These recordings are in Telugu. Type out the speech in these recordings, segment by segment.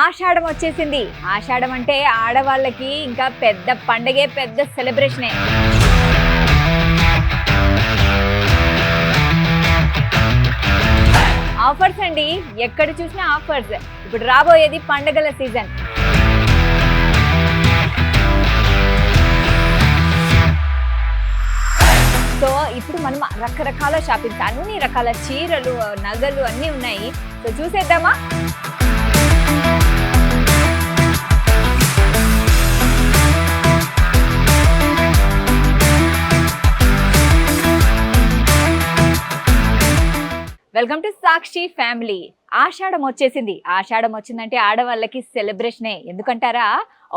ఆషాఢం వచ్చేసింది. ఆషాఢం అంటే ఆడవాళ్ళకి ఇంకా పెద్ద పండగే, పెద్ద సెలబ్రేషనే. ఆఫర్స్ అండి, ఎక్కడ చూసినా ఆఫర్స్. ఇప్పుడు రాబోయేది పండగల సీజన్. సో ఇప్పుడు మనం రకరకాల షాపింగ్స్, అన్ని రకాల చీరలు, నగలు అన్నీ ఉన్నాయి. సో చూసేద్దామా? Welcome to Sakshi family. ఆషాఢం వచ్చేసింది. ఆషాఢం వచ్చిందంటే ఆడవాళ్ళకి సెలబ్రేషనే. ఎందుకంటారా?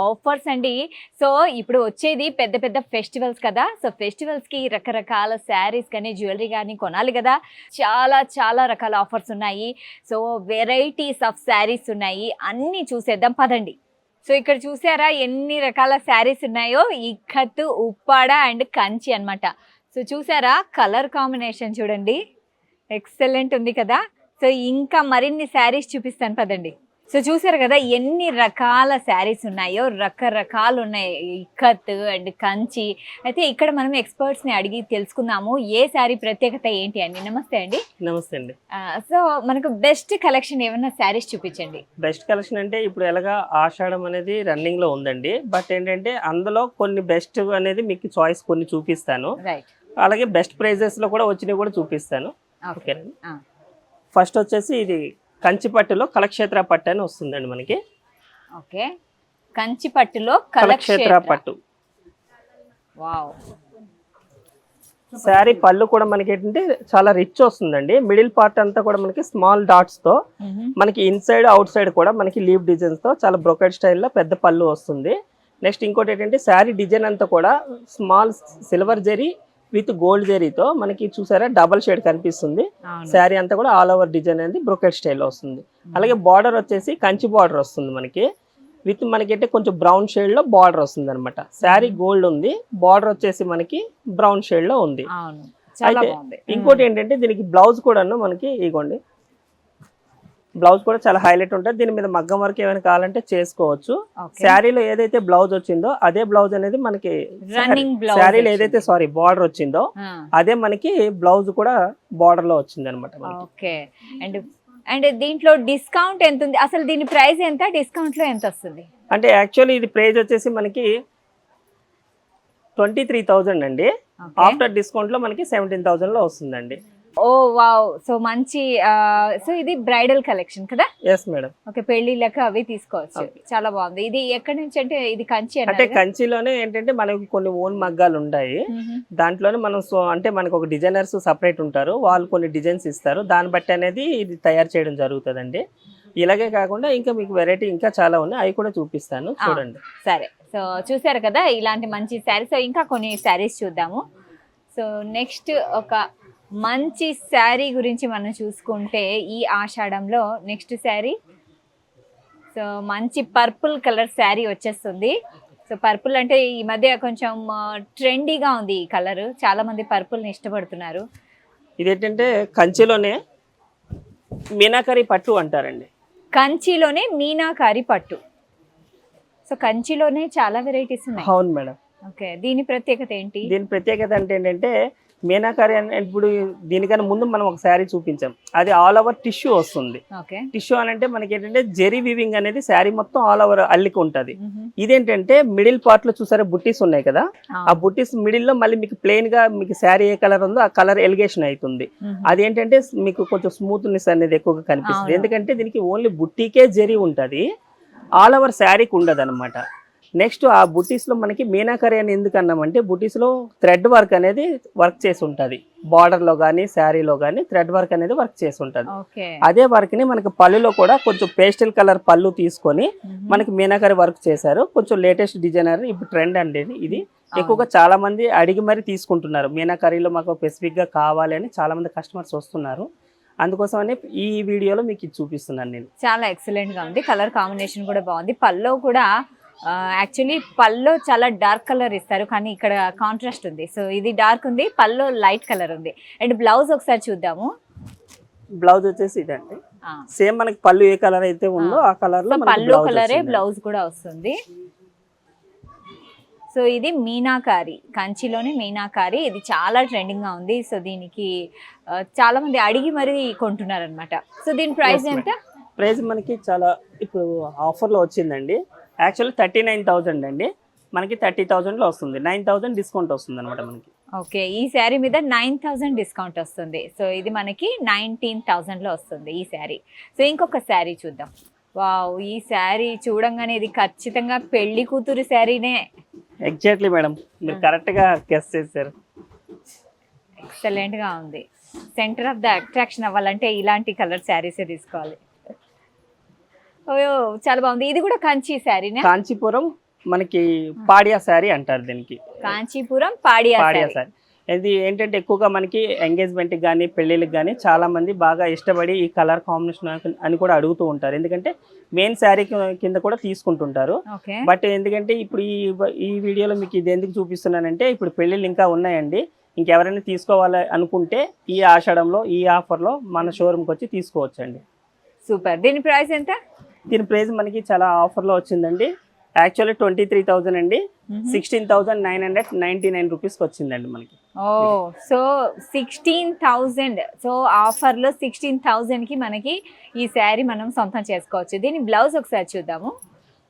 ఆఫర్స్ అండి. సో ఇప్పుడు వచ్చేది పెద్ద పెద్ద ఫెస్టివల్స్ కదా. సో ఫెస్టివల్స్కి రకరకాల శారీస్ కానీ జ్యువెలరీ కానీ కొనాలి కదా. చాలా చాలా రకాల ఆఫర్స్ ఉన్నాయి. సో వెరైటీస్ ఆఫ్ శారీస్ ఉన్నాయి. అన్నీ చూసేద్దాం పదండి. సో ఇక్కడ చూసారా ఎన్ని రకాల శారీస్ ఉన్నాయో? ఇక్కత్, ఉప్పాడ అండ్ కంచి అన్నమాట. సో చూసారా కలర్ కాంబినేషన్ చూడండి, ఎక్సలెంట్ ఉంది కదా. సో ఇంకా మరిన్ని శారీస్ చూపిస్తాను పదండి. సో చూసారు కదా ఎన్ని రకాల శారీస్ ఉన్నాయో, రకరకాలు ఉన్నాయి. ఇక్కత్ అండ్ కంచి. అయితే ఇక్కడ మనం ఎక్స్పర్ట్స్ని అడిగి తెలుసుకుందాము ఏ శారీ ప్రత్యేకత ఏంటి అని. నమస్తే అండి. నమస్తే అండి. సో మనకు బెస్ట్ కలెక్షన్ ఏమన్నా శారీస్ చూపించండి. బెస్ట్ కలెక్షన్ అంటే ఇప్పుడు ఎలాగా ఆషాఢం అనేది రన్నింగ్ లో ఉందండి. బట్ ఏంటంటే అందులో కొన్ని బెస్ట్ అనేది మీకు చాయిస్ కొన్ని చూపిస్తాను. రైట్. అలాగే బెస్ట్ ప్రైజెస్ లో కూడా వచ్చినవి కూడా చూపిస్తాను. ఓకేనండి. ఫస్ట్ వచ్చేసి ఇది కంచి పట్టులో కళక్షేత్ర పట్టు అని వస్తుందండి మనకి. ఓకే, కంచి పట్టులో కళక్షేత్ర పట్టు. వావ్. శారీ పళ్ళు కూడా మనకి ఏంటంటే చాలా రిచ్ వస్తుందండి. మిడిల్ పార్ట్ అంతా కూడా మనకి స్మాల్ డాట్స్ తో, మనకి ఇన్సైడ్ అవుట్ సైడ్ కూడా మనకి లీవ్ డిజైన్స్ తో చాలా బ్రొకెట్ స్టైల్లో పెద్ద పళ్ళు వస్తుంది. నెక్స్ట్ ఇంకోటి ఏంటంటే శారీ డిజైన్ అంతా కూడా small silver zari with gold జరీతో మనకి చూసారా డబల్ షేడ్ కనిపిస్తుంది. శారీ అంతా కూడా ఆల్ ఓవర్ డిజైన్ అనేది బ్రొకెట్ స్టైల్ వస్తుంది. అలాగే బార్డర్ వచ్చేసి కంచి బార్డర్ వస్తుంది మనకి. విత్ మనకి అంటే కొంచెం బ్రౌన్ షేడ్ లో బార్డర్ వస్తుంది అనమాట. శారీ గోల్డ్ ఉంది, బార్డర్ వచ్చేసి మనకి బ్రౌన్ షేడ్ లో ఉంది. అయితే ఇంకోటి ఏంటంటే దీనికి బ్లౌజ్ కూడాను మనకి ఇగోండి, బ్లౌజ్ కూడా చాలా హైలైట్ ఉంటుంది. దీని మీద మగ్గం వర్క్ ఏమైనా కావాలంటే చేసుకోవచ్చు. శారీలో ఏదైతే బ్లౌజ్ వచ్చిందో అదే బ్లౌజ్ అనేది మనకి శారీలో ఏదైతే బార్డర్ వచ్చిందో అదే మనకి బ్లౌజ్ కూడా బార్డర్ లో వచ్చింది అనమాట. ఓకే. అండ్ దీంట్లో డిస్కౌంట్ ఎంత ఉంది అసలు? దీని ప్రైస్ ఎంత, డిస్కౌంట్ లో ఎంత వస్తుంది? అంటే యాక్చువల్లీ ఇది ప్రైస్ వచ్చేసి మనకి 23,000 అండి. ఆఫ్టర్ డిస్కౌంట్ లో మనకి 17,000 లో వస్తుందండి. Oh wow. సో మంచి. సో ఇది బ్రైడల్ కలెక్షన్ కదా? Yes madam. ఓకే, పెళ్లిళ్ళకి అవి తీసుకోవచ్చు. చాలా బాగుంది. ఇది ఎక్కడి నుంచి అంటే ఇది కంచి అంటే కంచిలోనే ఏంటంటే మనకి కొన్ని ఓన్ మగ్గాలు ఉంటాయి. దాంట్లోనే మనం అంటే మనకు ఒక డిజైనర్స్ సపరేట్ ఉంటారు, వాళ్ళు కొన్ని డిజైన్స్ ఇస్తారు. దాన్ని బట్టి అనేది ఇది తయారు చేయడం జరుగుతుందండి. ఇలాగే కాకుండా ఇంకా మీకు వెరైటీ ఇంకా చాలా ఉన్నాయి, అవి కూడా చూపిస్తాను చూడండి. సరే. సో చూసారు కదా ఇలాంటి మంచి శారీస్. సో ఇంకా కొన్ని శారీస్ చూద్దాము. సో నెక్స్ట్ ఒక మంచి శారీ గురించి మనం చూసుకుంటే ఈ ఆషాఢంలో నెక్స్ట్ శారీ. సో మంచి పర్పుల్ కలర్ శారీ వచ్చేస్తుంది. సో పర్పుల్ అంటే ఈ మధ్య కొంచెం ట్రెండీగా ఉంది ఈ కలర్, చాలా మంది పర్పుల్ని ఇష్టపడుతున్నారు. ఇదేంటంటే కంచిలోనే మీనాకరి పట్టు అంటారండి. కంచిలోనే మీనాకారి పట్టు. సో కంచిలోనే చాలా వెరైటీస్ ఉన్నాయి. అవును మేడం. ఓకే, దీని ప్రత్యేకత ఏంటి? దీని ప్రత్యేకత అంటే ఏంటంటే మీనాకారి అని ఇప్పుడు దీనికన్నా ముందు మనం ఒక శారీ చూపించాం, అది ఆల్ ఓవర్ టిష్యూ వస్తుంది. టిష్యూ అని అంటే మనకి ఏంటంటే జెరీ వీవింగ్ అనేది శారీ మొత్తం ఆల్ ఓవర్ అల్లికి ఉంటుంది. ఇదేంటంటే మిడిల్ పార్ట్ లో చూసారా బుట్టీస్ ఉన్నాయి కదా, ఆ బుట్టీస్ మిడిల్ లో మళ్ళీ మీకు ప్లెయిన్ గా మీకు శారీ ఏ కలర్ ఉందో ఆ కలర్ ఎలిగేషన్ అవుతుంది. అదేంటంటే మీకు కొంచెం స్మూత్నెస్ అనేది ఎక్కువగా కనిపిస్తుంది. ఎందుకంటే దీనికి ఓన్లీ బుట్టీకే జెరీ ఉంటుంది, ఆల్ ఓవర్ శారీకి ఉండదు అనమాట. నెక్స్ట్ ఆ బుటీస్ లో మనకి మీనాకరి అని ఎందుకు అన్నామంటే బుటీస్ లో థ్రెడ్ వర్క్ అనేది వర్క్ చేసి ఉంటుంది. బార్డర్ లో కానీ శారీలో కానీ థ్రెడ్ వర్క్ అనేది వర్క్ చేసి ఉంటుంది. అదే వర్క్ ని మనకి పళ్ళులో కూడా కొంచెం పేస్టల్ కలర్ పళ్ళు తీసుకొని మనకి మీనాకరి వర్క్ చేశారు. కొంచెం లేటెస్ట్ డిజైనర్ ఇప్పుడు ట్రెండ్ అండి ఇది. ఎక్కువగా చాలా మంది అడిగి మరి తీసుకుంటున్నారు. మీనాకరిలో మాకు స్పెసిఫిక్ గా కావాలి అని చాలా మంది కస్టమర్స్ వస్తున్నారు. అందుకోసమని ఈ వీడియోలో మీకు ఇది చూపిస్తున్నాను నేను. చాలా ఎక్సలెంట్ గా ఉంది, కలర్ కాంబినేషన్ కూడా బాగుంది. పళ్ళు కూడా యాక్చువల్లీ పళ్ళు చాలా డార్క్ కలర్ ఇస్తారు, కానీ ఇక్కడ కాంట్రాస్ట్ ఉంది. సో ఇది డార్క్ ఉంది, పళ్ళు లైట్ కలర్ ఉంది. అండ్ బ్లౌజ్ ఒకసారి చూద్దాము. బ్లౌజ్ వచ్చేసి ఇదండి. సేమ్ మనకి పళ్ళు ఏ కలర్ అయితే ఉందో ఆ కలర్ లో పళ్ళు కలరే బ్లౌజ్ కూడా వస్తుంది. సో ఇది మీనాకారి, కంచిలోని మీనాకారి, ఇది చాలా ట్రెండింగ్ గా ఉంది. సో దీనికి చాలా మంది అడిగి మరి కొంటున్నారు అనమాట. సో దీని ప్రైస్ ఎంత? ప్రైస్ మనకి చాలా ఇప్పుడు ఆఫర్ లో వచ్చిందండి. యాక్చువల్లీ 39,000 అండి, మనకి 30,000 లో వస్తుంది. 9,000 డిస్కౌంట్ వస్తుంది అనమాట మనకి. ఓకే, ఈ శారీ మీద 9,000 డిస్కౌంట్ వస్తుంది. సో ఇది మనకి 19,000 లో వస్తుంది ఈ శారీ. సో ఇంకొక శారీ చూద్దాం. వావ్, ఈ శారీ చూడంగానే ఇది ఖచ్చితంగా పెళ్లి కూతురు శారీనే. ఎగ్జాక్ట్లీ మేడం, మీరు కరెక్ట్ గా గెస్ చేశారు. ఎక్సలెంట్ గా ఉంది. సెంటర్ ఆఫ్ ద అట్రాక్షన్ అవ్వాలంటే ఇలాంటి కలర్ శారీసే తీసుకోవాలి. ఓ చాలా బాగుంది. ఇది కూడా కంచి శారీనే. కాంచీపురం మనకి పాడియా శారీ అంటారు దీనికి. కాంచీపురం పాడియా శారీ. ఇది ఏంటంటే ఎక్కువగా మనకి ఎంగేజ్మెంట్ కానీ పెళ్ళిళ్ళకి కానీ చాలా మంది బాగా ఇష్టపడి ఈ కలర్ కాంబినేషన్ అని కూడా అడుగుతూ ఉంటారు. ఎందుకంటే మెయిన్ శారీ కింద కూడా తీసుకుంటుంటారు. బట్ ఎందుకంటే ఇప్పుడు ఈ వీడియోలో మీకు ఇది ఎందుకు చూపిస్తున్నానంటే ఇప్పుడు పెళ్ళిళ్ళు ఇంకా ఉన్నాయండి. ఇంకెవరైనా తీసుకోవాలి అనుకుంటే ఈ ఆషాఢంలో ఈ ఆఫర్లో మన షోరూమ్కి వచ్చి తీసుకోవచ్చండి. సూపర్. దీని ప్రైస్ ఎంత? దీని ప్రైస్ మనకి చాలా ఆఫర్లో వచ్చిందండి. యాక్చువల్లీ 23,000 అండి, 16,999 రూపీస్కి వచ్చిందండి మనకి. ఓ, సో 16,000. సో ఆఫర్లో 16,000కి మనకి ఈ శారీ మనం సొంతం చేసుకోవచ్చు. దీని బ్లౌజ్ ఒకసారి చూద్దాము.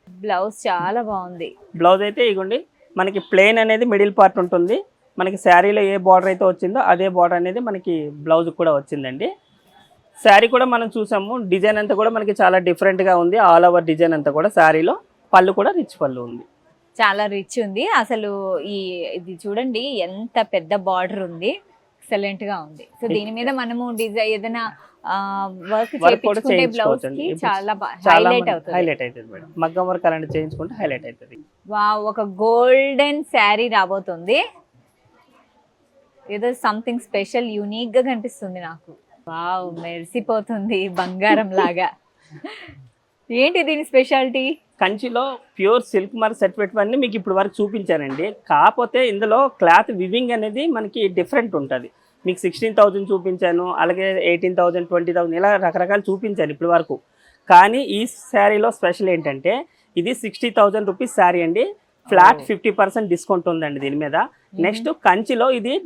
బ్లౌజ్ చాలా బాగుంది. బ్లౌజ్ అయితే ఇగోండి మనకి ప్లెయిన్ అనేది మిడిల్ పార్ట్ ఉంటుంది. మనకి శారీలో ఏ బార్డర్ అయితే వచ్చిందో అదే బార్డర్ అనేది మనకి బ్లౌజ్ కూడా వచ్చిందండి. శారీ కూడా మనం చూసాము, డిజైన్ అంతా కూడా మనకి చాలా డిఫరెంట్గా ఉంది. ఆల్ ఓవర్ డిజైన్ అంతా కూడా శారీలో. పళ్ళు కూడా రిచ్ పళ్ళు ఉంది, చాలా రిచ్ ఉంది. అసలు ఇది చూడండి ఎంత పెద్ద బార్డర్ ఉంది, ఎక్సలెంట్ గా ఉంది. సో దీని మీద మనము డిజైన్ ఏదైనా వర్క్ చేయించుకుంటే బ్లౌజ్ కి చాలా హైలైట్ అవుతుంది. హైలైట్ అవుతుంది మేడం, మగ్గం వర్క్ అలాంటి చేయించుకుంటే హైలైట్ అవుతుంది. వావ్, ఒక గోల్డెన్ శారీ రాబోతుంది. ఏదో సంథింగ్ స్పెషల్ యూనిక్ గా కనిపిస్తుంది నాకు. వావ్, మెరిసిపోతుంది బంగారం లాగా. ఏంటి దీని స్పెషాలిటీ? కంచిలో ప్యూర్ సిల్క్ మార్క్ సర్టిఫికేట్ అన్ని మీకు ఇప్పుడు వరకు చూపించానండి. కాకపోతే ఇందులో క్లాత్ వివింగ్ అనేది మనకి డిఫరెంట్ ఉంటుంది. మీకు 16,000 చూపించాను, అలాగే 18,000, 20,000 ఇలా రకరకాలు చూపించాను ఇప్పుడు వరకు. కానీ ఈ శారీలో స్పెషల్ ఏంటంటే ఇది 60,000 రూపీస్ శారీ అండి. ఫ్లాట్ 50% డిస్కౌంట్ ఉందండి దీని మీద. నెక్స్ట్ కంచిలో ఇది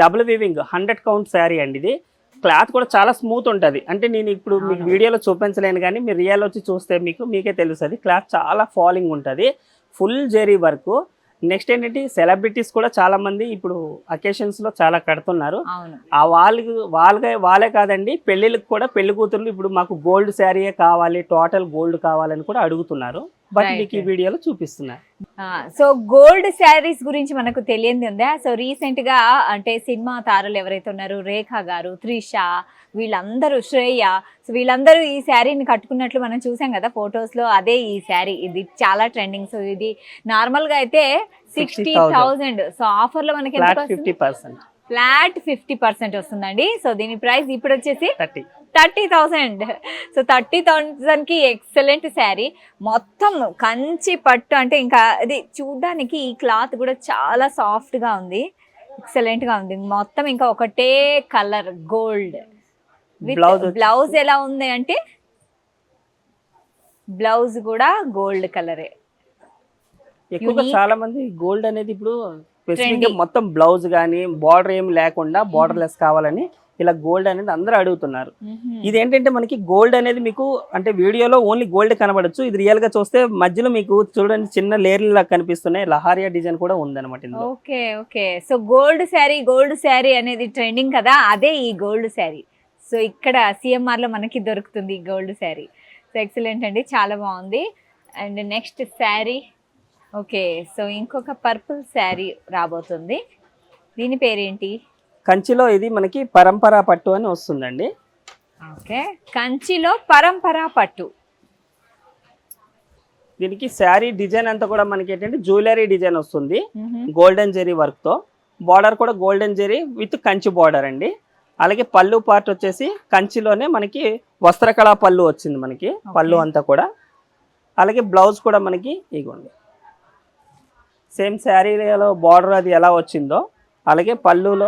డబుల్ వివింగ్ 100 కౌంట్ శారీ అండి. ఇది క్లాత్ కూడా చాలా స్మూత్ ఉంటుంది. అంటే నేను ఇప్పుడు మీకు వీడియోలో చూపించలేను, కానీ మీరు రియల్ వచ్చి చూస్తే మీకే తెలుస్తుంది. క్లాత్ చాలా ఫాలింగ్ ఉంటుంది, ఫుల్ జెరీ వర్క్. నెక్స్ట్ ఏంటంటే సెలబ్రిటీస్ కూడా చాలా మంది ఇప్పుడు అకేషన్స్ లో చాలా కడుతున్నారు. ఆ వాళ్ళే కాదండి, పెళ్లిళ్ళకి కూడా పెళ్లి కూతుర్లు ఇప్పుడు మాకు గోల్డ్ శారీయే కావాలి, టోటల్ గోల్డ్ కావాలని కూడా అడుగుతున్నారు. బట్ మీకు ఈ వీడియోలో చూపిస్తున్నారు. సో గోల్డ్ శారీస్ గురించి మనకు తెలియంది ఉందా? సో రీసెంట్ గా అంటే సినిమా తారలు ఎవరైతే ఉన్నారు, రేఖ గారు, త్రిష, వీళ్ళందరూ, శ్రేయ, సో వీళ్ళందరూ ఈ శారీని కట్టుకున్నట్లు మనం చూసాం కదా ఫొటోస్ లో. అదే ఈ శారీ, ఇది చాలా ట్రెండింగ్. సో ఇది నార్మల్ గా అయితే 60,000. సో ఆఫర్ లో మనకి ఫ్లాట్ 50% వస్తుందండి. సో దీని ప్రైస్ ఇప్పుడు వచ్చేసి 30,000. సో 30,000 కి ఎక్సలెంట్ శారీ. మొత్తం కంచి పట్టు అంటే ఇంకా ఇది చూడ్డానికి ఈ క్లాత్ కూడా చాలా సాఫ్ట్ గా ఉంది, ఎక్సలెంట్ గా ఉంది. మొత్తం ఇంకా ఒకటే కలర్ గోల్డ్. బ్లౌజ్ ఎలా ఉంది అంటే బ్లౌజ్ కూడా గోల్డ్ కలరే. ఎక్కువగా చాలా మంది గోల్డ్ అనేది ఇప్పుడు మొత్తం బ్లౌజ్ కానీ బార్డర్ ఏమి లేకుండా బార్డర్ లెస్ కావాలని ఇలా గోల్డ్ అనేది అందరూ అడుగుతున్నారు. ఇది ఏంటంటే మనకి గోల్డ్ అనేది మీకు అంటే వీడియోలో ఓన్లీ గోల్డ్ కనబడచ్చు, ఇది రియల్ గా చూస్తే మధ్యలో మీకు చూడండి చిన్న లేయర్లు లాగా కనిపిస్తున్నాయి. లహారియా డిజైన్ కూడా ఉందన్నమాట. Okay okay. So gold sari అనేది ట్రెండింగ్ కదా, అదే ఈ గోల్డ్ శారీ. సో ఇక్కడ సిఎంఆర్ లో మనకి దొరుకుతుంది ఈ గోల్డ్ శారీ. సో ఎక్సలెంట్ అండి, చాలా బాగుంది. And next sari, okay, so ఇంకొక పర్పుల్ శారీ రాబోతుంది. దీని పేరేంటి? కంచిలో ఇది మనకి పరంపరా పట్టు అని వస్తుందండి. ఓకే, కంచిలో పరంపరా పట్టు. దీనికి శారీ డిజైన్ అంతా కూడా మనకి ఏంటంటే జ్యువెలరీ డిజైన్ వస్తుంది, గోల్డెన్ జెరీ వర్క్ తో. బార్డర్ కూడా golden zari with Kanchi border అండి. అలాగే పళ్ళు పార్ట్ వచ్చేసి కంచిలోనే మనకి వస్త్రకళా పళ్ళు వచ్చింది మనకి, పళ్ళు అంతా కూడా. అలాగే బ్లౌజ్ కూడా మనకి ఇగోండి సేమ్ శారీలో బార్డర్ అది ఎలా వచ్చిందో అలాగే పళ్ళులో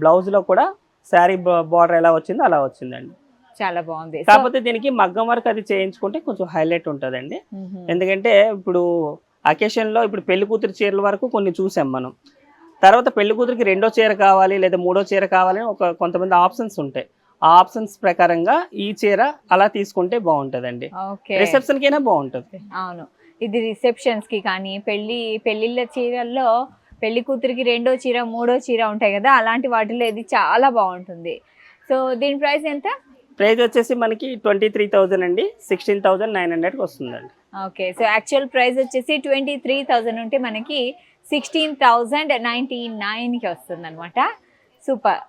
బ్లౌజ్లో కూడా శారీ బార్డర్ ఎలా వచ్చిందో అలా వచ్చిందండి. చాలా బాగుంది. కాకపోతే దీనికి మగ్గం వర్క్ అది చేయించుకుంటే కొంచెం హైలైట్ ఉంటుందండి. ఎందుకంటే ఇప్పుడు అకేషన్ లో ఇప్పుడు పెళ్లి కూతురు చీరల వరకు కొన్ని చూసాం మనం. తర్వాత పెళ్లి కూతురికి రెండో చీర కావాలి లేదా మూడో చీర కావాలని కొంతమంది ఆప్షన్స్ ఉంటాయి. ఆ ఆప్షన్స్ ప్రకారంగా ఈ చీర అలా తీసుకుంటే బాగుంటదండి. రిసెప్షన్ కైనా బాగుంటది. అవును, ఇది రిసెప్షన్స్ కి కానీ పెళ్లిళ్ళ చీరల్లో పెళ్లి కూతురికి రెండో చీర మూడో చీర ఉంటాయి కదా, అలాంటి వాటిలో ఇది చాలా బాగుంటుంది. సో దీని ప్రైస్ ఎంత? ప్రైస్ వచ్చేసి మనకి 23,000 అండి, 16,900 వస్తుందండి. ఓకే, సో యాక్చువల్ ప్రైస్ వచ్చేసి 23,000 ఉంటే మనకి 16,099కి వస్తుంది అనమాట. సూపర్.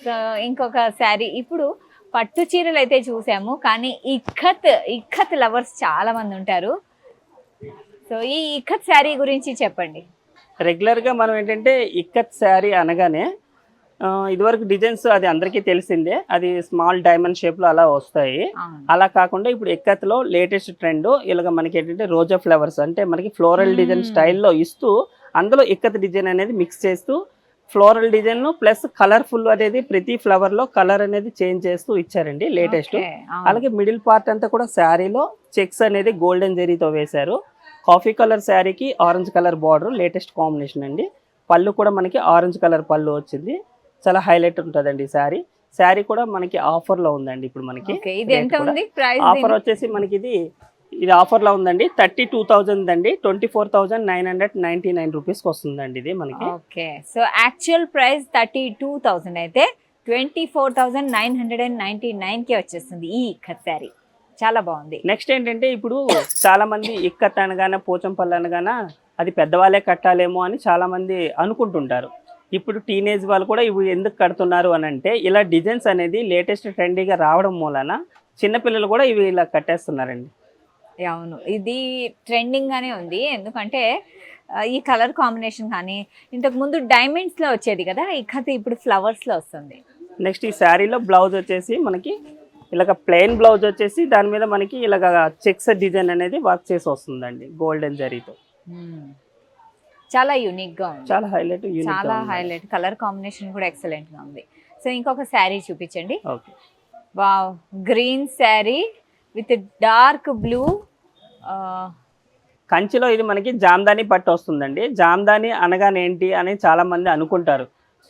సో ఇంకొక శారీ, ఇప్పుడు పట్టు చీరలు అయితే చూసాము, కానీ ఇక్కత్ లవర్స్ చాలా మంది ఉంటారు. సో ఈ ఇక్కత్ శారీ గురించి చెప్పండి. రెగ్యులర్గా మనం ఏంటంటే ఇక్కత్ శారీ అనగానే ఇదివరకు డిజైన్స్ అది అందరికీ తెలిసిందే, అది స్మాల్ డైమండ్ షేప్లో అలా వస్తాయి. అలా కాకుండా ఇప్పుడు ఇక్కత్లో లేటెస్ట్ ట్రెండ్ ఇలాగ మనకి ఏంటంటే రోజా ఫ్లవర్స్ అంటే మనకి ఫ్లోరల్ డిజైన్ స్టైల్లో ఇస్తూ అందులో ఇక్కత్ డిజైన్ అనేది మిక్స్ చేస్తూ ఫ్లోరల్ డిజైన్ ప్లస్ కలర్ఫుల్ అనేది ప్రతి ఫ్లవర్ లో కలర్ అనేది చేంజ్ చేస్తూ ఇచ్చారండి లేటెస్ట్. అలాగే మిడిల్ పార్ట్ అంతా కూడా శారీలో చెక్స్ అనేది గోల్డెన్ జెరీతో వేశారు. కాఫీ కలర్ శారీకి orange colour border latest combination అండి. పళ్ళు కూడా మనకి ఆరెంజ్ కలర్ పళ్ళు వచ్చింది, చాలా హైలైట్ ఉంటుందండి ఈ శారీ కూడా మనకి ఆఫర్ లో ఉందండి. ఇప్పుడు మనకి ఆఫర్ వచ్చేసి మనకి ఇది ఆఫర్ లో ఉందండి, 32,000 అండి, 24,999 రూపీస్ వస్తుందండి ఇది మనకి. ఓకే, సో యాక్చువల్ ప్రైస్ 32,000 అయితే 24,999 కి వచ్చేస్తుంది ఈ ఇక్కత్ శారీ. చాలా బాగుంది. నెక్స్ట్ ఏంటంటే ఇప్పుడు చాలా మంది ఇక్కత్ అనగానే పోచంపల్లి అనగానే అది పెద్దవాళ్ళే కట్టాలేమో అని చాలా మంది అనుకుంటుంటారు. ఇప్పుడు టీనేజ్ వాళ్ళు కూడా ఇవి ఎందుకు కడుతున్నారు అని అంటే ఇలా డిజైన్స్ అనేది లేటెస్ట్ ట్రెండీగా రావడం మూలన చిన్నపిల్లలు కూడా ఇవి ఇలా కట్టేస్తున్నారండి. అవును, ఇది ట్రెండింగ్ గానే ఉంది. ఎందుకంటే ఈ కలర్ కాంబినేషన్ కానీ ఇంతకు ముందు డైమండ్స్ లో వచ్చేది కదా, ఇక్కత్ ఇప్పుడు ఫ్లవర్స్ లో వస్తుంది. నెక్స్ట్ ఈ శారీలో బ్లౌజ్ వచ్చేసి మనకి ఇలాగ ప్లెయిన్ బ్లౌజ్ వచ్చేసి దాని మీద మనకి ఇలాగ చెక్స్ డిజైన్ అనేది వర్క్ చేసి వస్తుందండి గోల్డెన్ జరీతో. చాలా యూనిక్ గా ఉంది, చాలా హైలైట్, చాలా హైలైట్. కలర్ కాంబినేషన్ కూడా ఎక్సలెంట్ గా ఉంది. సో ఇంకొక శారీ చూపించండి. Okay, wow, green sari with dark blue. కంచిలో ఇది మనకి జామ్దాని పట్టు వస్తుందండి. జామ్దాని అనగానే ఏంటి అని చాలా మంది అనుకుంటారు.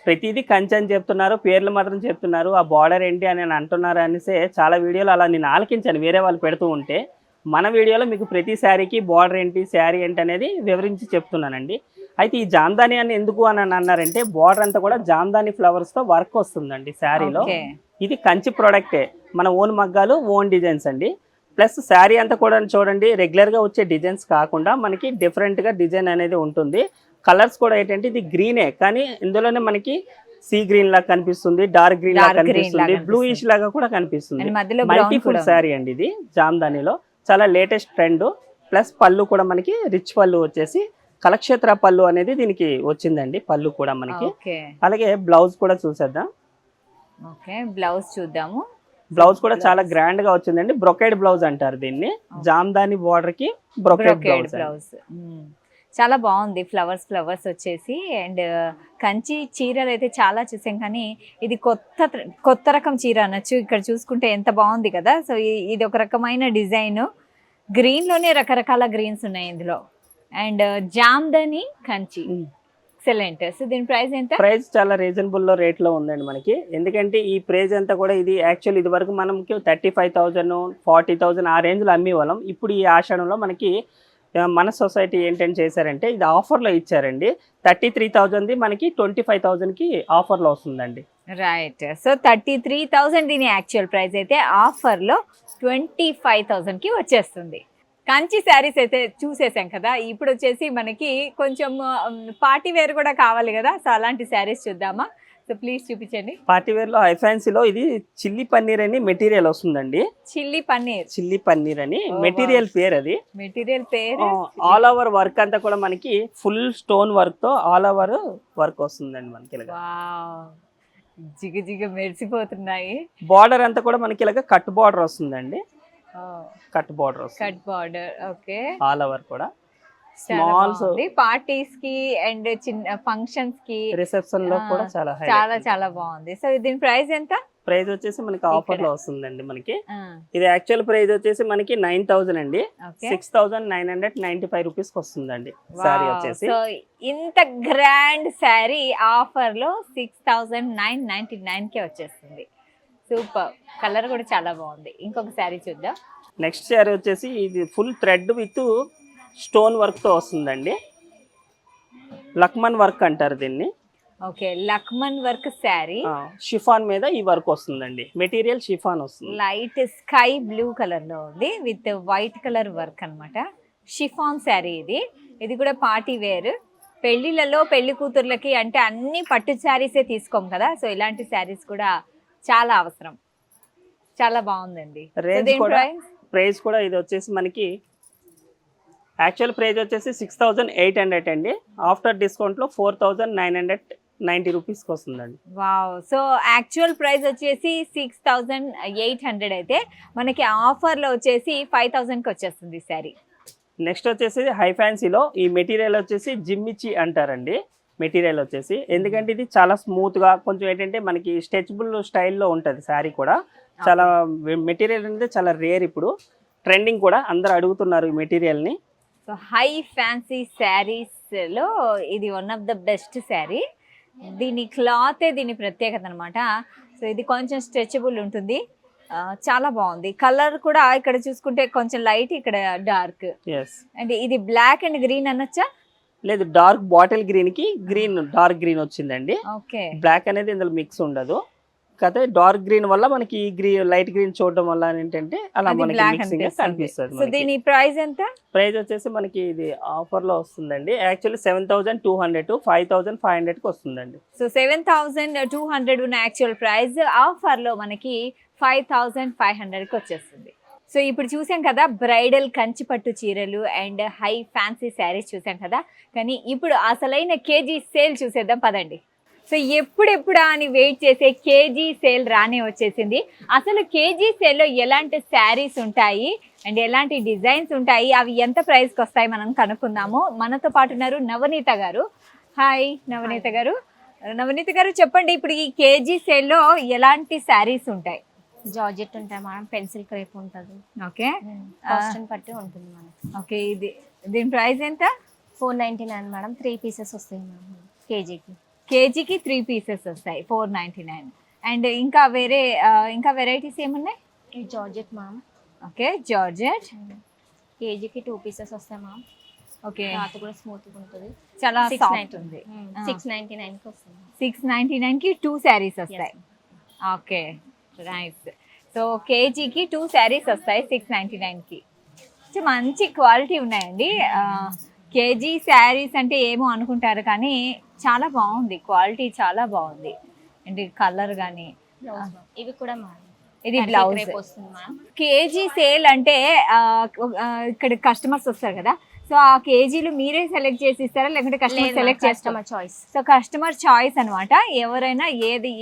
ప్రతిదీ కంచి అని చెప్తున్నారు, పేర్లు మాత్రం చెప్తున్నారు, ఆ బార్డర్ ఏంటి అని అంటున్నారు అనేసి చాలా వీడియోలు అలా నేను ఆలకించాను వేరే వాళ్ళు పెడుతూ ఉంటే. మన వీడియోలో మీకు ప్రతి శారీకి బార్డర్ ఏంటి శారీ ఏంటి అనేది వివరించి చెప్తున్నానండి. అయితే ఈ జామ్దాని అని ఎందుకు అని అన్నారంటే బార్డర్ అంతా కూడా జామ్దాని ఫ్లవర్స్తో వర్క్ వస్తుందండి శారీలో. ఇది కంచి ప్రోడక్టే, మన ఓన్ మగ్గాలు ఓన్ డిజైన్స్ అండి. ప్లస్ శారీ అంతా కూడా చూడండి రెగ్యులర్గా వచ్చే డిజైన్స్ కాకుండా మనకి డిఫరెంట్గా డిజైన్ అనేది ఉంటుంది. కలర్స్ కూడా ఏంటంటే ఇది గ్రీనే, కానీ ఇందులోనే మనకి సీ గ్రీన్ లాగా కనిపిస్తుంది, డార్క్ గ్రీన్ లాగా కనిపిస్తుంది, బ్లూయిష్ లాగా కూడా కనిపిస్తుంది. మల్టీఫుల్ శారీ అండి ఇది జామ్దానిలో, చాలా లేటెస్ట్ ట్రెండ్. ప్లస్ పళ్ళు కూడా మనకి రిచ్ పళ్ళు వచ్చేసి కలక్షేత్ర పళ్ళు అనేది దీనికి వచ్చిందండి, పళ్ళు కూడా మనకి. అలాగే బ్లౌజ్ కూడా చూసేద్దాం. ఓకే, బ్లౌజ్ చూద్దాము. బ్లౌజ్ కూడా చాలా గ్రాండ్ గా వచ్చిందండి, బ్రొకేడ్ బ్లౌజ్ అంటారు దీన్ని. జామ్దాని బార్డర్ కి బ్రొకేడ్ బ్లౌజ్. చాలా బాగుంది, ఫ్లవర్స్ వచ్చేసి. అండ్ కంచి చీరలు అయితే చాలా చూసాం, కానీ ఇది కొత్త రకం చీర అనొచ్చు. ఇక్కడ చూసుకుంటే ఎంత బాగుంది కదా. సో ఇది ఒక రకమైన డిజైన్, గ్రీన్ లోనే రకరకాల గ్రీన్స్ ఉన్నాయి ఇందులో. And Jamdani Kanchi excellent. So దీని ప్రైస్ ఎంత? ప్రైస్ చాలా రీజనబుల్ లో రేట్ లో ఉందండి మనకి. ఎందుకంటే ఈ ప్రైస్ అంతా కూడా ఇది యాక్చువల్ ఇది వరకు మనకి 35,000 40,000 ఆ రేంజ్ లో అమ్మేవాళ్ళం. ఇప్పుడు ఈ ఆషాఢంలో మనకి మన సొసైటీ ఏంటని చేశారంటే ఇది ఆఫర్లో ఇచ్చారండి. 33,000 మనకి 25,000కి ఆఫర్లో వస్తుందండి. రైట్, సో 33,000 దీని యాక్చువల్ ప్రైస్ అయితే ఆఫర్లో 25,000కి వచ్చేస్తుంది. కంచి శారీస్ అయితే చూసేసాం కదా, ఇప్పుడు వచ్చేసి మనకి కొంచెం పార్టీ వేర్ కూడా కావాలి కదా. సో అలాంటి శారీస్ చూద్దామా? సో ప్లీజ్ చూపించండి. పార్టీ వేర్ లో హై ఫ్యాన్సీలో ఇది చిల్లీ పన్నీర్ అని మెటీరియల్ వస్తుందండి. చిల్లీ పన్నీర్ అని మెటీరియల్ పేరు, అది మెటీరియల్ పేరు. ఆల్ ఓవర్ వర్క్ అంతా కూడా మనకి ఫుల్ స్టోన్ వర్క్ తో ఆల్ ఓవర్ వర్క్ వస్తుందండి మనకి. జిగ మెరిసిపోతున్నాయి. బార్డర్ అంతా కూడా మనకి ఇలాగ కట్ బార్డర్ వస్తుందండి, cut border. Okay, all over కూడా స్మాల్ పార్టీస్ కి అండ్ చిన్న ఫంక్షన్స్ కి రిసెప్షన్ లో కూడా చాలా చాలా బాగుంది. సో దీని ప్రైస్ ఎంత? ప్రైస్ వచ్చేసి మనకి ఆఫర్ లో వస్తుందండి మనకి. ఇది యాక్చువల్ ప్రైస్ వచ్చేసి మనకి 9,000 అండి. 6,995 రూపీస్ వస్తుందండి సారీ వచ్చేసి. సో ఇంత గ్రాండ్ శారీ ఆఫర్ లో 6,999 కే వచ్చేస్తుంది. సూపర్, కలర్ కూడా చాలా బాగుంది. ఇంకొక శారీ చూద్దాం. నెక్స్ట్ శారీ వచ్చేసి ఇది full thread with stone work తో వస్తుందండి. లక్మన్ వర్క్ అంటారు దీన్ని. Okay, Laxman work sari, chiffon మీద ఈ వర్క్ వస్తుందండి. మెటీరియల్ షిఫాన్ వస్తుంది. లైట్ స్కై బ్లూ కలర్ లో ఉంది విత్ వైట్ కలర్ వర్క్ అన్నమాట. షిఫాన్ శారీ ఇది. ఇది కూడా పార్టీ వేర్. పెళ్లిళ్ళలో పెళ్లి కూతుర్లకి అంటే అన్ని పట్టు శారీసే తీసుకోం కదా, సో ఇలాంటి శారీస్ కూడా చాలా అవసరం. చాలా బాగుందండి. రేంజ్ కూడా ప్రైస్ కూడా ఇది వచ్చేసి మనకి యాక్చువల్ ప్రైస్ వచ్చేసి 6,800 అండి. ఆఫ్టర్ డిస్కౌంట్ లో 4,990 రూపీస్కి వస్తుందండి. వావ్, సో యాక్చువల్ ప్రైస్ వచ్చేసి 6,800 అయితే మనకి ఆఫర్ లో వచ్చేసి 5,000కి వచ్చేస్తుంది శారీ. నెక్స్ట్ వచ్చేసి హై ఫ్యాన్సీలో ఈ మెటీరియల్ వచ్చేసి జిమ్మిచి అంటారండి. మెటీరియల్ వచ్చేసి ఎందుకంటే ఇది చాలా స్మూత్ గా కొంచెం ఏంటంటే మనకి స్ట్రెచబుల్ స్టైల్లో ఉంటుంది శారీ కూడా. చాలా మెటీరియల్ అనేది చాలా రేర్, ఇప్పుడు ట్రెండింగ్ కూడా, అందరు అడుగుతున్నారు ఈ మెటీరియల్ ని. సో హై ఫ్యాన్సీ శారీస్ లో ఇది one of the best sari. దీని క్లాతే దీని ప్రత్యేకత అనమాట. సో ఇది కొంచెం స్ట్రెచబుల్ ఉంటుంది, చాలా బాగుంది. కలర్ కూడా ఇక్కడ చూసుకుంటే కొంచెం లైట్, ఇక్కడ డార్క్. అంటే ఇది బ్లాక్ అండ్ గ్రీన్ అనొచ్చా? లేదు, డార్క్ బాటిల్ గ్రీన్ కి గ్రీన్ డార్క్ గ్రీన్ వచ్చిందండి. ఓకే, బ్లాక్ అనేది ఇందులో మిక్స్ ఉండదు. కాకపోతే డార్క్ గ్రీన్ వల్ల మనకి ఈ గ్రీన్ లైట్ గ్రీన్ చూడడం వల్ల ఏంటంటే అలా మనకి మిక్సింగ్ కనిపిస్తుంది. సో దీని ప్రైస్ ఎంత? ప్రైస్ వచ్చేసి మనకి ఇది ఆఫర్ లో వస్తుందండి. యాక్చువల్లీ 7,200 5,500 కి వస్తుందండి. సో 7,200 ఉన్న యాక్చువల్ ప్రైస్ ఆఫర్ లో మనకి 5,500 కి వచ్చేస్తుంది. సో ఇప్పుడు చూసాం కదా బ్రైడల్ కంచి పట్టు చీరలు అండ్ హై ఫ్యాన్సీ శారీస్ చూసాం కదా, కానీ ఇప్పుడు అసలైన కేజీ సేల్ చూసేద్దాం పదండి. సో ఎప్పుడెప్పుడా అని వెయిట్ చేసే కేజీ సేల్ రానే వచ్చేసింది. అసలు కేజీ సేల్లో ఎలాంటి శారీస్ ఉంటాయి అండ్ ఎలాంటి డిజైన్స్ ఉంటాయి, అవి ఎంత ప్రైస్కి వస్తాయి మనం కనుక్కుందాము. మనతో పాటు ఉన్నారు నవనీత గారు. హాయ్ నవనీత గారు. నవనీత గారు చెప్పండి, ఇప్పుడు ఈ కేజీ సేల్లో ఎలాంటి శారీస్ ఉంటాయి? జార్జెట్ ఉంటాయి మేడం, పెన్సిల్ క్రేప్ ఉంటుంది. ఓకే, కాస్ట్ బట్టి ఉంటుంది మనకి. ఓకే, దీని ప్రైస్ ఎంత? 499 మేడం. 3 పీసెస్ వస్తాయి మేడం కేజీకి. కేజీకి 3 పీసెస్ వస్తాయి, 499. అండ్ ఇంకా వేరే ఇంకా వెరైటీస్ ఏమున్నాయి? ఈ జార్జెట్ మ్యామ్. ఓకే, జార్జెట్ కేజీకి 2 పీసెస్ వస్తాయి మ్యామ్. ఓకే, క్లాత్ కూడా స్మూత్ ఉంటుంది, చాలా సాఫ్ట్ ఉంది. 699కి వస్తుంది. 699కి 2 శారీస్ వస్తాయి. Okay, nice. సో కేజీకి 2 శారీస్ వస్తాయి 699కి. మంచి క్వాలిటీ ఉన్నాయండి. కేజీ శారీస్ అంటే ఏమో అనుకుంటారు, కానీ చాలా బాగుంది, క్వాలిటీ చాలా బాగుంది. అండ్ కలర్ కానీ ఇవి కూడా మ్యామ్, ఇది బ్లౌజ్ వస్తుంది మ్యామ్. కేజీ సేల్ అంటే ఇక్కడ కస్టమర్స్ వస్తారు కదా, సో ఆ కేజీలు మీరే సెలెక్ట్ చేసి ఇస్తారా లేకుంటే కస్టమర్ సెలెక్ట్ చేస్తామా? చాయిస్. సో కస్టమర్ చాయిస్ అనమాట. ఎవరైనా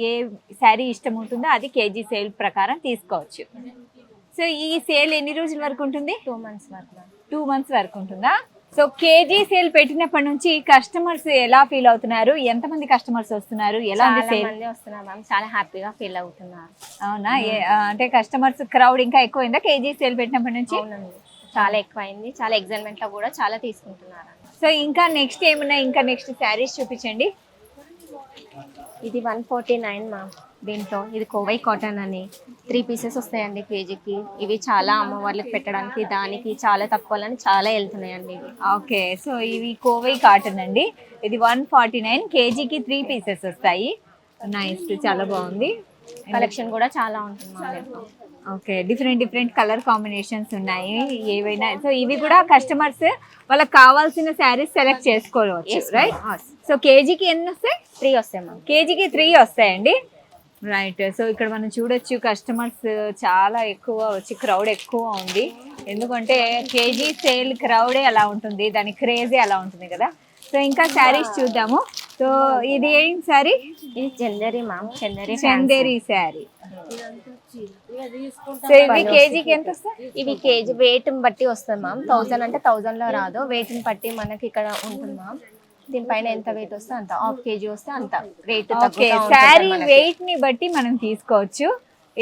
ఏ శారీ ఇష్టం ఉంటుందో అది కేజీ సేల్ ప్రకారం తీసుకోవచ్చు. సో ఈ సేల్ ఎన్ని రోజుల వరకు ఉంటుంది? 2 మంత్స్ వరకు. 2 మంత్స్ వరకు ఉంటుందా? సో కేజీ సేల్ పెట్టినప్పటి నుంచి కస్టమర్స్ ఎలా ఫీల్ అవుతున్నారు? ఎంతమంది కస్టమర్స్ వస్తున్నారు? ఎలాంటి సేల్ వస్తున్నారు మ్యామ్? చాలా హ్యాపీగా ఫీల్ అవుతున్నారు. అవునా? అంటే కస్టమర్స్ క్రౌడ్ ఇంకా ఎక్కువైందా కేజీ సేల్ పెట్టినప్పటి నుంచి? అవునండి, చాలా ఎక్కువైంది. చాలా ఎగ్జైట్మెంట్ లో కూడా చాలా తీసుకుంటున్నారు. సో ఇంకా నెక్స్ట్ ఏమున్నాయి? ఇంకా నెక్స్ట్ శారీస్ చూపించండి. ఇది 149 మ్యామ్. దీంట్లో ఇది కోవై కాటన్ అని 3 పీసెస్ వస్తాయండి కేజీకి. ఇవి చాలా అమ్మవార్లకు పెట్టడానికి దానికి చాలా తక్కువలని చాలా వెళ్తున్నాయండి ఇవి. ఓకే, సో ఇవి కోవై కాటన్ అండి. ఇది 149, కేజీకి 3 పీసెస్ వస్తాయి. నైస్, చాలా బాగుంది. కలెక్షన్ కూడా చాలా ఉంటుంది మా దగ్గర. ఓకే, డిఫరెంట్ కలర్ కాంబినేషన్స్ ఉన్నాయి ఏవైనా. సో ఇవి కూడా కస్టమర్స్ వాళ్ళకి కావాల్సిన శారీస్ సెలెక్ట్ చేసుకోవచ్చు, రైట్? సో కేజీకి ఎన్ని వస్తాయి? 3 వస్తాయి మ్యామ్. కేజీకి 3 వస్తాయండి, రైట్. సో ఇక్కడ మనం చూడొచ్చు కస్టమర్స్ చాలా ఎక్కువ వచ్చి క్రౌడ్ ఎక్కువ ఉంది. ఎందుకంటే కేజీ సేల్ క్రౌడే అలా ఉంటుంది, దాని క్రేజే అలా ఉంటుంది కదా. సో ఇంకా శారీస్ చూద్దాము. సో ఇది ఏం శారీ? ఇది చందేరి మ్యామ్. చందేరి శారీ. సో ఇవి కేజీకి ఎంత వస్తాయి? ఇవి కేజీ వెయిట్ బట్టి వస్తుంది మ్యామ్. 1000 అంటే 1000 లో రాదు, వెయిట్ బట్టి మనకి ఇక్కడ ఉంటుంది మ్యామ్. దీనిపైన ఎంత వెయిట్ వస్తే అంత, హాఫ్ కేజీ వస్తే అంత రేట్ ఓకే, శారీ వెయిట్ ని బట్టి మనం తీసుకోవచ్చు.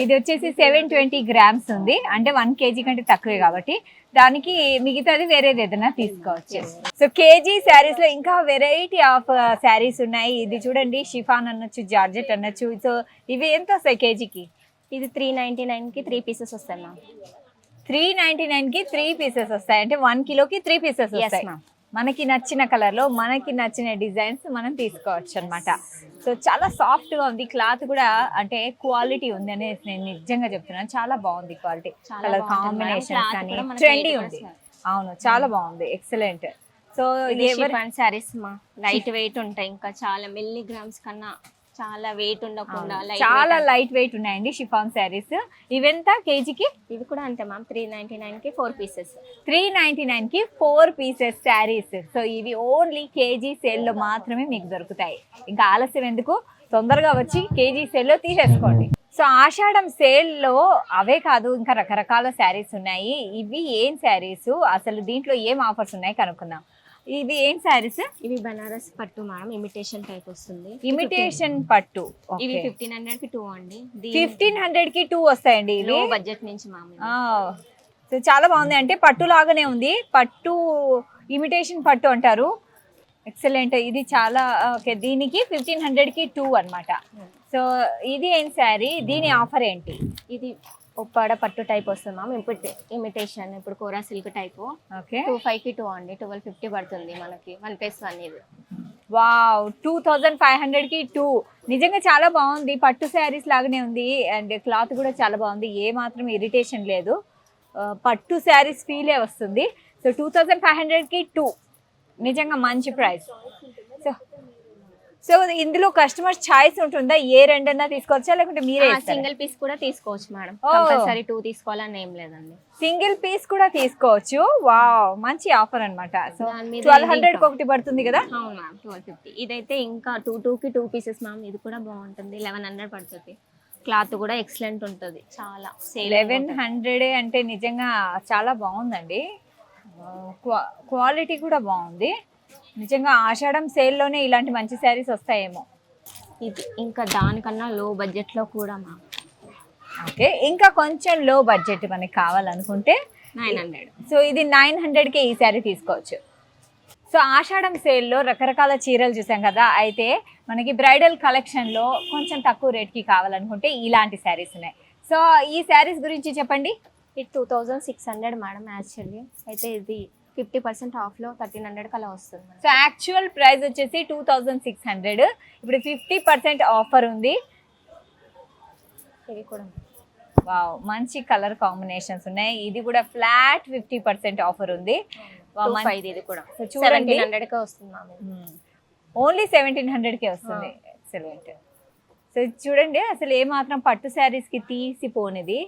ఇది వచ్చేసి 720 గ్రామ్స్ ఉంది, అంటే 1 కేజీ కంటే తక్కువే కాబట్టి దానికి మిగతాది వేరేది ఏదైనా తీసుకోవచ్చు. సో కేజీ శారీస్ లో ఇంకా వెరైటీ ఆఫ్ శారీస్ ఉన్నాయి. ఇది చూడండి, షిఫాన్ అనొచ్చు, జార్జెట్ అనొచ్చు. సో ఇవి ఎంత వస్తాయి కేజీకి? ఇది 399 కి 3 పీసెస్ వస్తాయి మ్యామ్. 399 కి 3 పీసెస్ వస్తాయి, అంటే 1 కిలోకి 3 పీసెస్ వస్తాయి. మ్యామ్. మనకి నచ్చిన కలర్ లో మనకి నచ్చిన డిజైన్స్ మనం తీసుకోవచ్చు అన్నమాట. సో చాలా సాఫ్ట్ గా ఉంది, క్లాత్ కూడా అంటే క్వాలిటీ ఉంది అనేది నేను నిజంగా చెప్తున్నాను. చాలా బాగుంది క్వాలిటీ, కలర్ కాంబినేషన్స్ కానీ ట్రెండీ ఉంది. అవును, చాలా బాగుంది, ఎక్సలెంట్. సో శారీస్ మా లైట్ వెయిట్ ఉంటాయి, ఇంకా చాలా మిల్లీగ్రామ్స్ కన్నా చాలా వెయిట్ ఉండకుండా చాలా లైట్ వెయిట్ ఉన్నాయండి షిఫాన్ శారీస్. ఇవెంత కేజీకి? ఇవి కూడా అంతే మ్యామ్, 399 కి 4 పీసెస్. 399 కి 4 పీసెస్ శారీస్. సో ఇవి ఓన్లీ కేజీ సేల్ లో మాత్రమే మీకు దొరుకుతాయి. ఇంకా ఆలస్యం ఎందుకు, తొందరగా వచ్చి కేజీ సేల్ లో తీసేసుకోండి. సో ఆషాఢం సేల్ లో అవే కాదు, ఇంకా రకరకాల శారీస్ ఉన్నాయి. ఇవి ఏం శారీస్, అసలు దీంట్లో ఏం ఆఫర్స్ ఉన్నాయి కనుక్కుందాం. ఇవి ఏం శారీస్? ఇవి బనారస్ పట్టు మేడం, ఇమిటేషన్ టైప్ వస్తుంది. ఇమిటేషన్ పట్టు. ఇవి 1500 కి 2 అండి. 1500 కి 2 వస్తాయండి ఇవి, బడ్జెట్ నుంచి మ్యామ్. సో చాలా బాగుంది, అంటే పట్టు లాగానే ఉంది. పట్టు ఇమిటేషన్ పట్టు అంటారు, ఎక్సలెంట్. ఇది చాలా ఓకే. దీనికి 1500 కి 2 అన్నమాట. సో ఇది ఏం శారీ, దీని ఆఫర్ ఏంటి? ఇది ఉప్పాడ పట్టు టైప్ వస్తుంది మ్యామ్, ఇమిటేషన్. ఇప్పుడు కోరా సిల్క్ టైప్. ఓకే, 25 కి 2 అండి, 1250 పడుతుంది మనకి. 1+1 ఇది. వావ్, 2500 కి 2. నిజంగా చాలా బాగుంది, పట్టు శారీస్ లాగానే ఉంది, అండ్ క్లాత్ కూడా చాలా బాగుంది, ఏ మాత్రం ఇరిటేషన్ లేదు, పట్టు శారీస్ ఫీలే వస్తుంది. సో 2500 కి 2 నిజంగా మంచి ప్రైస్. సో ఇందులో కస్టమర్ చాయిస్ ఉంటుందా, ఏ రెండన్నా తీసుకోవచ్చా లేకుంటే మీరే? సింగిల్ పీస్ కూడా తీసుకోవచ్చు మేడం, కంపల్సరీ 2 తీసుకోవాలని ఏం లేదండి. సింగిల్ పీస్ కూడా తీసుకోవచ్చు. వావ్, మంచి ఆఫర్ అన్నమాట. సో 1200 ఒకటి పడుతుంది కదా? అవును మ్యామ్, 1250. ఇదైతే ఇంకా 2 కి 2 పీసెస్ మ్యామ్, ఇది కూడా బాగుంటుంది. 1100 పడుతుంది. క్లాత్ కూడా ఎక్సలెంట్ ఉంటుంది, చాలా 1100 అంటే నిజంగా చాలా బాగుందండి, క్వాలిటీ కూడా బాగుంది. నిజంగా ఆషాఢం సేల్లోనే ఇలాంటి మంచి శారీస్ వస్తాయేమో. ఇది ఇంకా దానికన్నా లో బడ్జెట్లో కూడా మ్యామ్. ఓకే, ఇంకా కొంచెం లో బడ్జెట్ మనకి కావాలనుకుంటే 900. సో ఇది 900కే ఈ శారీ తీసుకోవచ్చు. సో ఆషాఢం సేల్లో రకరకాల చీరలు చూసాం కదా, అయితే మనకి బ్రైడల్ కలెక్షన్లో కొంచెం తక్కువ రేట్కి కావాలనుకుంటే ఇలాంటి శారీస్ ఉన్నాయి. సో ఈ శారీస్ గురించి చెప్పండి. ఇది 2600 మేడం యాక్చువల్లీ, అయితే ఇది 50% ఆఫ్లో 1300 అలా వస్తుంది. సో యాక్చువల్ ప్రైస్ వచ్చేసి 2600, ఇప్పుడు 50% ఆఫర్ ఉంది. ఇవి కూడా వావ్, మంచి కలర్ కాంబినేషన్స్ ఉన్నాయి. ఇది కూడా ఫ్లాట్ 50% ఆఫర్ ఉంది. ఇది కూడా సో చూడండి, 1700కే వస్తుంది మ్యామ్. ఓన్లీ 1700కే వస్తుంది, ఎక్సలెంట్. సో చూడండి, అసలు ఏమాత్రం పట్టు శారీస్కి తీసిపోనిది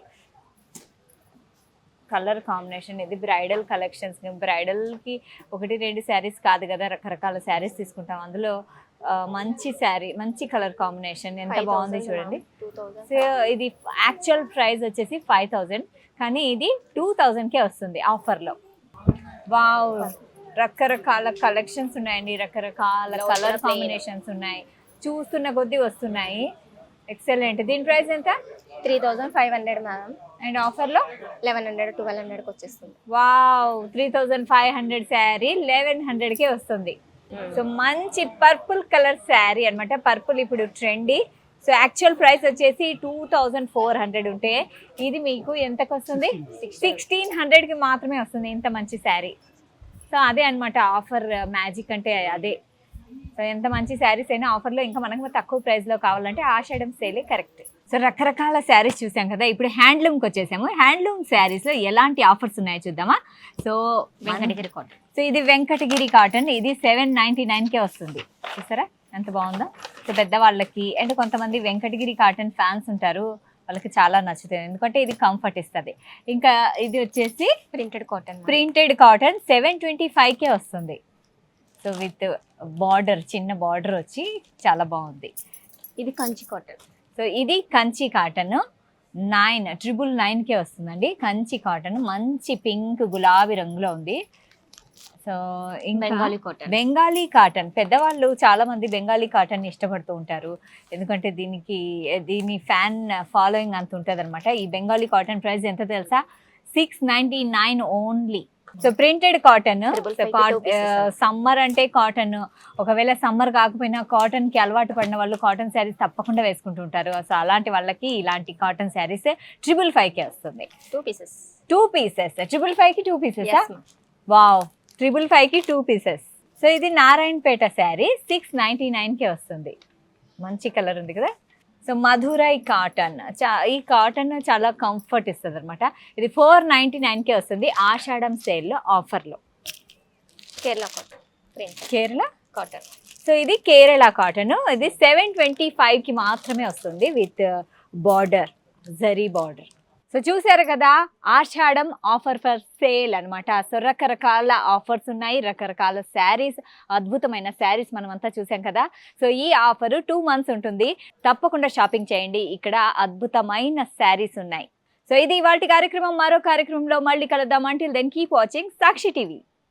కలర్ కాంబినేషన్. ఇది బ్రైడల్ కలెక్షన్స్, బ్రైడల్కి 1-2 శారీస్ కాదు కదా, రకరకాల శారీస్ తీసుకుంటాం. అందులో మంచి శారీ, మంచి కలర్ కాంబినేషన్, ఎంత బాగుంది చూడండి. సో ఇది యాక్చువల్ ప్రైస్ వచ్చేసి 5000, కానీ ఇది 2000కే వస్తుంది ఆఫర్లో. వావ్, రకరకాల కలెక్షన్స్ ఉన్నాయండి, రకరకాల కలర్ కాంబినేషన్స్ ఉన్నాయి, చూస్తున్న కొద్దీ వస్తున్నాయి, ఎక్సలెంట్. దీని ప్రైస్ ఎంత? 3500 మేడం, అండ్ ఆఫర్లో 1100 1200కి వచ్చేస్తుంది. వావ్, 3500 శారీ 1100కే వస్తుంది. సో మంచి పర్పుల్ కలర్ శారీ అన్నమాట. పర్పుల్ ఇప్పుడు ట్రెండీ. సో యాక్చువల్ ప్రైస్ వచ్చేసి 2400 ఉంటే ఇది మీకు ఎంతకు వస్తుంది? 1600కి మాత్రమే వస్తుంది, ఇంత మంచి శారీ. సో అదే అన్నమాట ఆఫర్ మ్యాజిక్ అంటే అదే. సో ఎంత మంచి శారీస్ అయినా ఆఫర్లో ఇంకా మనకు తక్కువ ప్రైస్లో కావాలంటే ఆషాఢం సేలే కరెక్ట్. సో రకరకాల శారీస్ చూసాం కదా, ఇప్పుడు హ్యాండ్లూమ్కి వచ్చేసాము. హ్యాండ్లూమ్ శారీస్లో ఎలాంటి ఆఫర్స్ ఉన్నాయో చూద్దామా. So Venkatagiri cotton. సో ఇది వెంకటగిరి కాటన్, ఇది 799కే వస్తుంది. చూసారా ఎంత బాగుందో. సో పెద్దవాళ్ళకి అండ్ కొంతమంది వెంకటగిరి కాటన్ ఫ్యాన్స్ ఉంటారు, వాళ్ళకి చాలా నచ్చుతుంది, ఎందుకంటే ఇది కంఫర్ట్ ఇస్తుంది. ఇంకా ఇది వచ్చేసి ప్రింటెడ్ కాటన్ 725కే వస్తుంది. సో విత్ బార్డర్, చిన్న బార్డర్ వచ్చి చాలా బాగుంది. ఇది కంచి కాటన్. సో ఇది కంచి కాటన్ 999కే వస్తుందండి. కంచి కాటన్ మంచి పింక్ గులాబీ రంగులో ఉంది. సో ఇంకా బెంగాలీ కాటన్. బెంగాలీ కాటన్, పెద్దవాళ్ళు చాలా మంది బెంగాలీ కాటన్ ఇష్టపడుతూ ఉంటారు, ఎందుకంటే దీని ఫ్యాన్ ఫాలోయింగ్ అంత ఉంటుంది అనమాట. ఈ బెంగాలీ కాటన్ ప్రైస్ ఎంత తెలుసా? 699 only. So printed cotton. 555 pieces. Summer అంటే కాటన్, ఒకవేళ సమ్మర్ కాకపోయినా కాటన్ కి అలవాటు పడిన వాళ్ళు కాటన్ శారీస్ తప్పకుండా వేసుకుంటూ ఉంటారు. సో అలాంటి వాళ్ళకి ఇలాంటి కాటన్ శారీస్ 555కే వస్తుంది. 2 pieces. 2 pieces. 555కి 2 pieces. Yes, ma'am. వావ్, 555కి 2 pieces. సో ఇది నారాయణపేట శారీ 699కే వస్తుంది. మంచి కలర్ ఉంది కదా. సో మధురై కాటన్, ఈ కాటన్ చాలా కంఫర్ట్ ఇస్తుంది అనమాట. ఇది 499కే వస్తుంది ఆషాఢం సేల్లో ఆఫర్లో. Kerala cotton print Kerala cotton. So ఇది కేరళ కాటన్. ఇది 725కి మాత్రమే వస్తుంది with border, zari border. So చూసారు కదా, ఆషాఢం ఆఫర్ ఫర్ సేల్ అనమాట. సో రకరకాల ఆఫర్స్ ఉన్నాయి, రకరకాల శారీస్, అద్భుతమైన శారీస్ మనమంతా చూసాం కదా. సో ఈ ఆఫర్ 2 months ఉంటుంది. తప్పకుండా షాపింగ్ చేయండి, ఇక్కడ అద్భుతమైన శారీస్ ఉన్నాయి. సో ఇది ఇవాల్టి కార్యక్రమం. మరో కార్యక్రమంలో మళ్ళీ కలుద్దాం. అంటిల్ దెన్ కీప్ వాచింగ్ సాక్షి టీవీ.